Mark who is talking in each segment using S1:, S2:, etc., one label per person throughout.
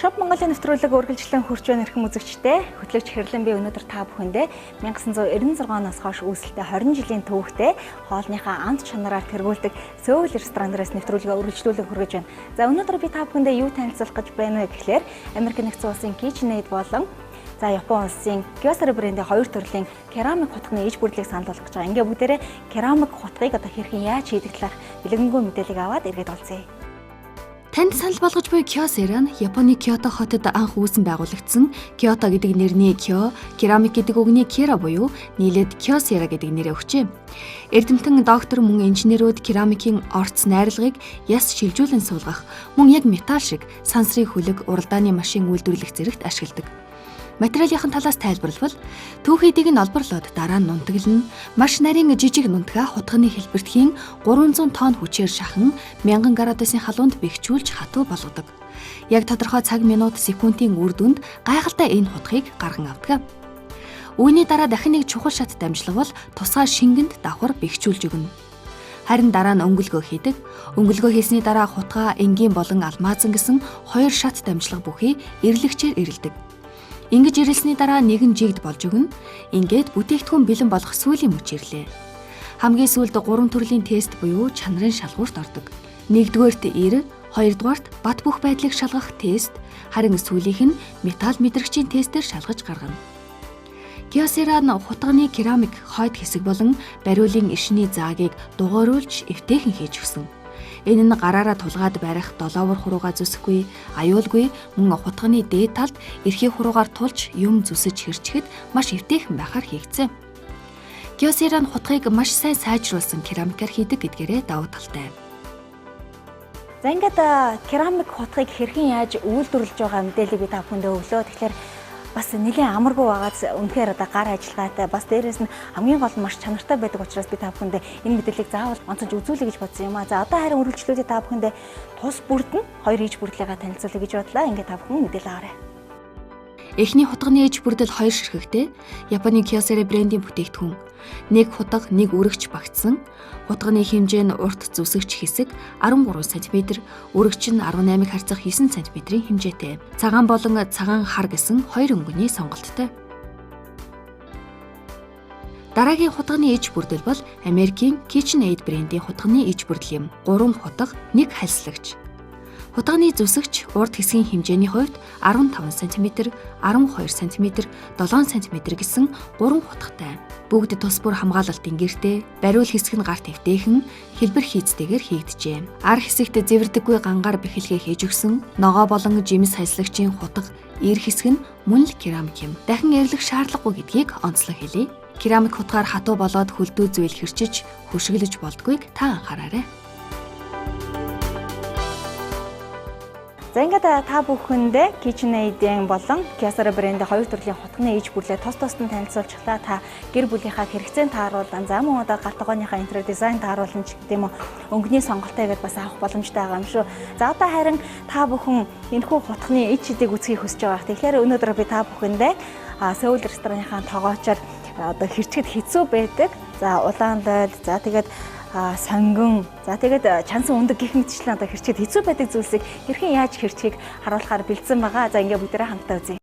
S1: Shop Mongolia нэвтрүүлэг үргэлжлэн хурж байна эрхэм үзэгчдээ. Хөтлөгч Хэрлэн би өнөөдөр та бүхэндээ 1996 оноос хойш үүсэлтэй 20 жилийн түүхтэй хоолныхаа амт чанараар тэргүүлдэг Сөүл ресторанаас нэвтрүүлгээ үргэлжлүүлэн хүргэж байна. За өнөөдөр би та бүхэндээ юу танилцуулах гэж байна вэ гэхээр Америк нэгдсэн улсын KitchenAid болон Япон улсын Kyocera брендийн хоёр төрлийн керамик хутганы иж бүрдлийг санал болгож байгаа. Ингээ бүгдээрээ керамик хутгыг хэрхэн яаж хийдэг талаарх бэлгэнгуй мэдээлэл аваад эргээд олцъя.
S2: Танд санал болгож буй Kyocera нь Японы Киото хотод анх үүсэн байгуулагдсан Киото гэдэг нэрний Kyo, керамик гэдэг үгний Kera буюу нийлээд Kyocera гэдэг нэрээ өгчээ. Эрдэмтэн доктор мөн инженерүүд керамикийн орц найрлагыг яс шилжүүлэн суулгах, мөн яг металл шиг сансрын хүлэг, уралдааны машин үйлдвэрлэх зэрэгт ашигладаг. Материалын талаас тайлбарлавал түүхийдийг нь олборлоод дараа нь нунтаглана. Маш нарийн жижиг нунтгаа хутганы хэлбэртхийн 300 тонн хүчээр шахан 1000 градусын халуунд бэхжүүлж хатуу болгодог. Яг тодорхой цаг минут секундын үр дүнд гайхалтай энэ хутгийг гарган авдаг. Үүний дараа дахин нэг чухал шат дамжлага бол тусгай шингэнд давхар бэхжүүлж өгнө. Харин дараа нь өнгөлгөө хийдэг. Өнгөлгөө хийсний дараа хутгаа энгийн болон алмазан гэсэн хоёр шат дамжлага бүхий эрлэгчээр эрэлдэг. Ингэж ирэлсний дараа нэгэн жигд болж өгнө. Ингээд бүтээгдэхүүн бэлэн болох сүүлийн мөч ирлээ. Хамгийн сүүлд 3 төрлийн тест буюу чанарын шалгуурт ордог. 1-р ир, 2-р бат бөх байдлыг шалгах тест, харин сүүлийнх нь металл мэдрэгчийн тестээр шалгаж гаргана. Kyocera нь хутганы керамик хойд хэсэг болон бариулын ишний заагийг дугуйруулж эвтэйхэн хийж өгсөн. Энэ нь гараараа тулгаад барих долоовор хуруугаа зүсэхгүй, аюулгүй мөн хутганы дээд талд эрхий хуруугаар тулж юм зүсэж хэрчгэд маш эвтэйхэн байхаар хийгдсэн. Kyocera нь хутгийг маш сайн сайжруулсан керамикаар хийдэг гэдгээрээ давуу талтай.
S1: За ингээд керамик хутгийг хэрхэн яаж үйлдвэрлэж байгаа мэдээллийг би та бүхэндээ өглөө. Тэгэхээр бас нэлийн амаргүй байгаад үнэхээр гар ажиллагаатай бас дээрээс нь хамгийн гол нь маш чанартай байдаг учраас би та бүхэндээ энэ мэдээллийг заавал онцолж үзүүлэе гэж бодсон юм аа. За одоо харин үргэлжлүүлээ та бүхэндээ тус бүрд нь хоёр иж бүрдлийгээ танилцуулъя гэж бодлоо. Ингээд та бүхэн мэдээлэл аваарай.
S2: Эхний хутганы иж бүрдэл хоёр ширхэгтэй Японы Kyocera брендийн бүтээгдэхүүн. Нэг хутга, нэг үрэгч багтсан. Хутганы хэмжээ нь урт зүсэгч хэсэг 13 см, үрэгч нь 18 харьцах 9 см-ийн хэмжээтэй. Цагаан болон цагаан хар гэсэн хоёр өнгөний сонголттой. Дараагийн хутганы иж бүрдэл бол Америкийн KitchenAid брендийн хутганы иж бүрдэл юм. 3 хутга, 1 хальслагч. Хутганы зүсэгч урд хэсгийн хэмжээний хувьд 15 см, 12 см, 7 см гэсэн 3 хутгатай. Бүгд тус бүр хамгаалалтын гэртэй, бариул хэсэг нь гарт эвтэйхэн, хэлбэр хийцтэйгээр хийгджээ. Ар хэсэгт зэвэрдэггүй гангаар бэхэлгээ хийж өгсөн, ногоо болон жимс хайслагчийн хутга, ир хэсэг нь мөн л керамик юм. Дахин эрлэх шаардлагагүй гэдгийг онцлог хэлье. Керамик хутгаар хатуу болоод хөлдөө зүйл хэрчиж, хөшиглөж болдгүйг та анхаараарай.
S1: За ингээд та бүхэндээ KitchenAid-ийн болон Kyocera брендийн хоёр төрлийн хутганы иж бүрлээ тус тусад нь танилцуулчихлаа. Та гэр бүлийнхаа хэрэгцээнд тааруулан за мөн одоо галт тогооныхаа интерьер дизайн тааруулан ч гэдэм үү өнгөний сонголтойгээд бас авах боломжтой байгаа юм шүү. За одоо харин та бүхэн энэхүү хутганы иж шидийг үзхийг хүсэж байгаа. Тэгэхээр өнөөдөр би та бүхэндээ Сөүл ресторанынхаа тогоочоор одоо хэрчгэд хэцүү байдаг. За улаан дойл, за тэгээд сонгон, за тэгээд чансан өндөг гэх мэтчлэн одоо хэрчгэд хэцүү байдаг зүйлсийг хэрхэн яаж хэрчгийг харуулахаар бэлдсэн байгаа. За ингээ бүгдээрээ хамтдаа үзье.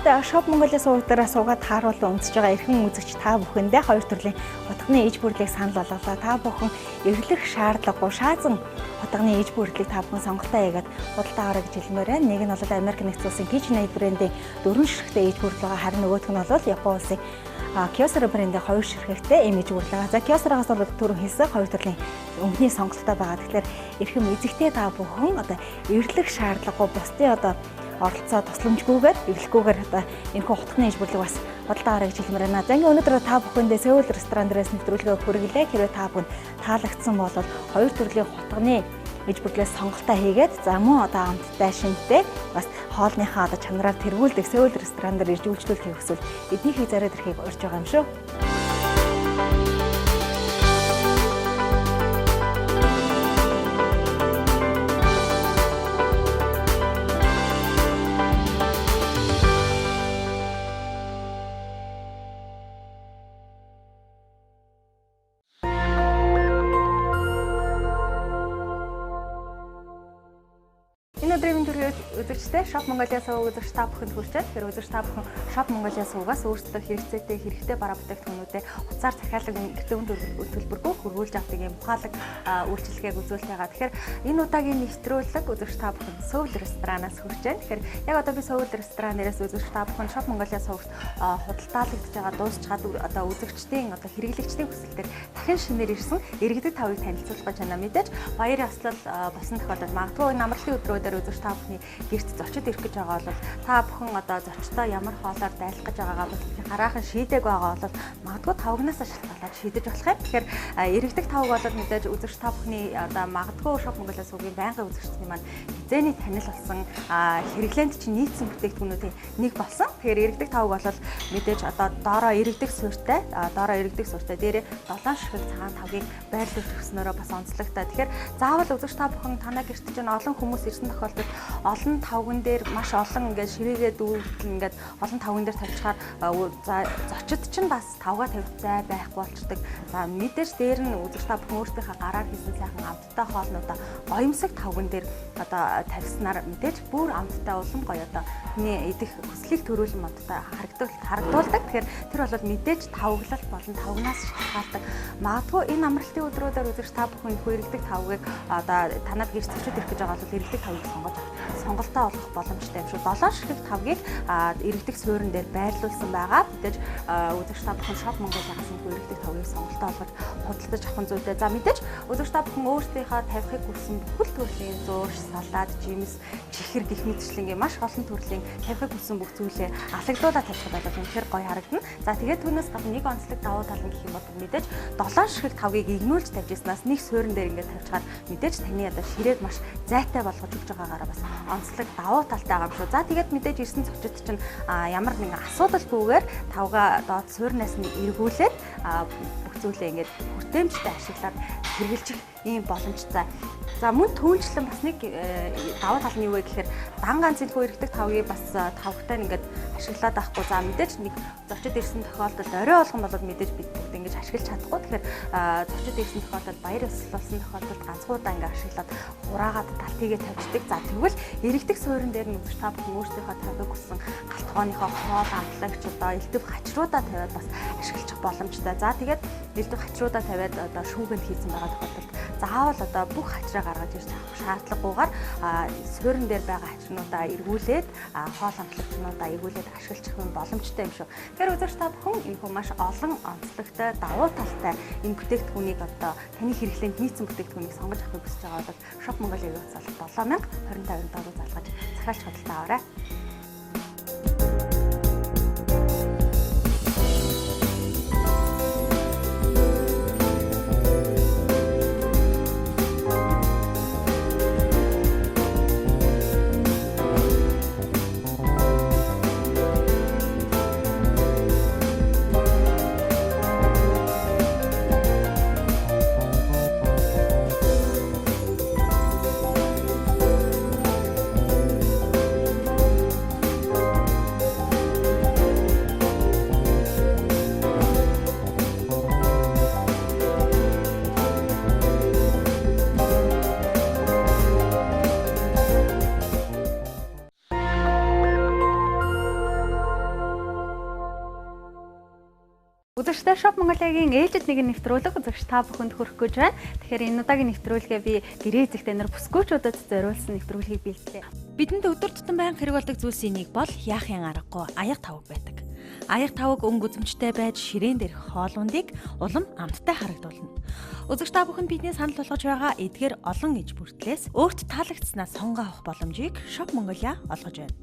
S1: Shop Mongolia сувагтараа суугаад тааруулан унтж байгаа эрхэм үзэгч та бүхэндээ хоёр төрлийн хутганы иж бүрлийг санал болголоо. Та бүхэн эвлэх шаардлагагүй шаазан хутганы иж бүрлийг та бүхэн сонголтоо хийгээд худалдаа аваарай гэж хэлмээр байна. Нэг нь бол Америк нэгдсэн улсын KitchenAid брендийн 4 ширхтээ иж бүрэл байгаа, харин нөгөөх нь бол Япон улсын Kyocera брендийн 2 ширхэгтэй иж бүрэл байгаа. За Kyocera-гаас бол түрүү хэлсэн хоёр төрлийн өнгөний сонголтоо байгаа. Тэгэхээр эрхэм эзэгтэй та бүхэн одоо эвлэх шаардлагагүй бусдын оролцоо тусламжгүйгээр эвлэхгүйгээр энэхүү хутганы иж бүрлийг бас бодлоо хараа гэж хэлмээр байна. За ингээ өнөөдөр та бүхэндээ Seoul ресторан дээрээс нэвтрүүлгээ хүргэлээ. Хэрвээ та бүхэнд таалагдсан бол хоёр төрлийн хутганы иж бүрлээс сонголтоо хийгээд за мөн амттай шинтэй бас хоолныхаа чанараар тэргүүлдэг Seoul ресторан дээр ирж үйлчлүүлэхийг хүсвэл эднийхийг зараад ирэхийг урьж байгаа юм шүү. Өдрийн төрөйд үзэгчтэй Shop Mongolia суваг үзэгч та бүхэнд хүрчээд тэр үзэгч та бүхэн Shop Mongolia сувагаас өөрсдөө хэрэгтэй бараа бүтээгдэхүүнүүдэд хуцаар захиалга гэртэн төлбөргүй хөрвүүлж авдаг юм ухаалаг үйлчилгээг үзүүлж байгаа. Тэгэхээр энэ удаагийн нэвтрүүлэг үзэгч та бүхэн Seoul ресторанаас хүрчээд тэгэхээр яг одоо би Seoul ресторан нэрээс үзэгч та бүхэн Shop Mongolia сувагт худалдаалагдж байгаа дуусчаад одоо үзэгчдийн хэрэглэгчдийн хүсэлтээр дахин шинээр ирсэн иргэдэг тавыг танилцуулах гэж байна. Мэдээж баяр ёслол болсон тохиолдолд магадгүй энэ амралтын өдрүүдээр үзэгч та бүхний гэрт зочид ирэх гэж байгаа бол та бүхэн зочдоо ямар хоолоор дайлах гэж байгаагаа хараахан шийдэг байгаа бол магадгүй тавгнаас шалтгаалаад шийдэж болох юм. Тэгэхээр иргэдэг тавг бол мэдээж үзэгч та бүхний магадгүй Shop Mongolia сувгийн байнгын үзэгчдийн маань хизээний танил болсон хэрэглээнд чинь нийцсэн бүтээгдэхүүнүүдийн нэг болсон. Тэгэхээр иргэдэг тавг бол мэдээж доороо иргэдэг суурьтай дээрээ 7 ширхэг цагаан тавгийг байрлуулж өгснөөрөө бас онцлогтой. Тэгэхээр заавал үзэгч та бүхэн танаа гэрт чинь олон хүмүүс ирсэн тохиолдолд олон тавган дээр маш олон ингээд ширээгээ дүүртэл ингээд олон тавган дээр тавьчихаар зочид чинь бас тавгаа тавьцай байхгүй болчдөг. За мэдээж дээр нь үзэгч та бүхэн өөрсдийнхээ гараар хийсэн сайхан амттай хоолнуудаа гоёмсог тавган дээр тавьснаар мэдээж бүр амттай улам гоё хүний идэх хүслийг төрүүлэн модтой харагдуулдаг. Тэгэхээр тэр бол мэдээж тавглал болон тавгнаас шалтгаалдаг. Магадгүй энэ амралтын өдрүүдээр үзэгч та бүхэн иргэдэг тавгийг танад гэрч зочид ирэх гэж байгаа бол иргэдэг тавгийг сонголтоо олох боломжтой юм шүү. 7 ширхэг тавгийг иргэдэг суурин дээр байрлуулсан байгаа. Мэдээж үзэгч та бүхэн Shop Mongolia-гаас иргэдэг тавгийг сонголтоо олгож худалдаж авах зүйтэй. За мэдээж үзэгч та бүхэн өөрсдийнхөө тавихыг хүссэн бүхэл төрлийн зурш, салаад, жимс, чихэр гэх мэтчлэн маш олон төрлийн тавихыг хүссэн бүх зүйлээ алаглуулаад тавьчихад бол үнэхээр гоё харагдана. За тэгээд түүнээс гадна нэг онцлог давуу тал нь гэх юм бол мэдээж 7 ширхэг тавгийг игнүүлж тавьжснаас нэг суурин дээр ингээд тавьчихаар мэдээж таны ширээг маш зайтай болгож өгч байгаагаараа бас онцлог давуу талтай байгаа юм шүү. За тэгээд мэдээж ирсэн зочид чинь ямар нэгэн асуудалгүйгээр тавгаа доод суурнаас нь эргүүлээд бүх зүйлээ ингээд хүртээмжтэй ашиглаад хэрэгжилчих ийм боломжтой. За мөн түүнчлэн бас нэг давуу тал нь юу вэ гэхээр дан ганц энэхүү иргэдэг тавгийг бас тавхтай ингээд ашиглаад авахгүй. За мэдээж нэг зочид ирсэн тохиолдолд орой болгон бол мэдээж бид ингэж ашиглаж чадахгүй. Тэгэхээр зочид ирсэн тохиолдолд баяр ёслол болсон тохиолдолд ганцгуудаа ингээд ашиглаад хураагаад талтыгээ тавьчихдаг. За тэгвэл иргэдэг суурин дээр нь үзэж та бүхэн өөрсдийнхөө тавыг хүссэн галтгооныхоо хоол амтлагч элдв хачруудаа тавиад бас ашиглах боломжтой. За тэгээд элдв хачруудаа тавиад шүүгэнд хийсэн байгаа тохиолдолд заавал бүх хачраа гаргаж ирж авах шаардлагагүйгээр суурин дээр байгаа хачруудаа эргүүлээд хоол амтлагчнуудаа эргүүлээд ашиглах боломжтой юм шүү. Тэгэхээр үзэгч та бүхэн энэ маш олон онцлогтой давуу талтай энэ бүтээгдэхүүнийг таны хэрэглээнд нийцсэн бүтээгдэхүүнийг сонгож авахыг хүсэж байгаа бол Shop Mongolia-гийн утсаар 7025 дагуу залгаж захиалж худалдаа аваарай.
S3: сонсогчдоо Shop Mongolia-гийн ээлжид нэгэн нэвтрүүлэг үзэгч та бүхэнд хүрэх гэж байна. Тэгэхээр энэ удаагийн нэвтрүүлгээ би гэрээ эзэгтэй нар бүсгүүчүүдэд зориулсан нэвтрүүлгийг бэлдлээ.
S1: Бидэнд өдөр тутам байнга хэрэг болдог зүйлсийн нэг бол яахын аргагүй аяга тавг байдаг. Аяга тавг өнгө үзэмжтэй байж ширээн дээрх хоолундыг улам амттай харагдуулна. Үзэгч та бүхэнд бидний санал болгож байгаа эдгээр олон иж бүртлээс өөрт таалагдсанаас сонгоо авах боломжийг Shop Mongolia олгож байна.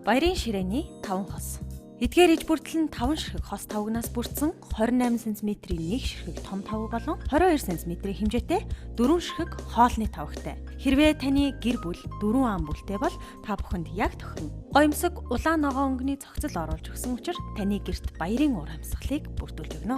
S1: Баярын ширээний 5 хос. Эдгээр иж бүртэл нь 5 ширхэг хос тавгнаас бүрдсэн 28 см-ийн 1 ширхэг том тавг болон 22 см-ийн хэмжээтэй 4 ширхэг хоолны тавгтай. Хэрвээ таны гэр бүл 4 ам бүлтэй бол та бүхэнд яг тохирно. Гоёмсог улаан ногоон өнгөний цогцол оруулж өгсөн учраас таны гэрт баярын уур амьсгалыг бүрдүүлж өгнө.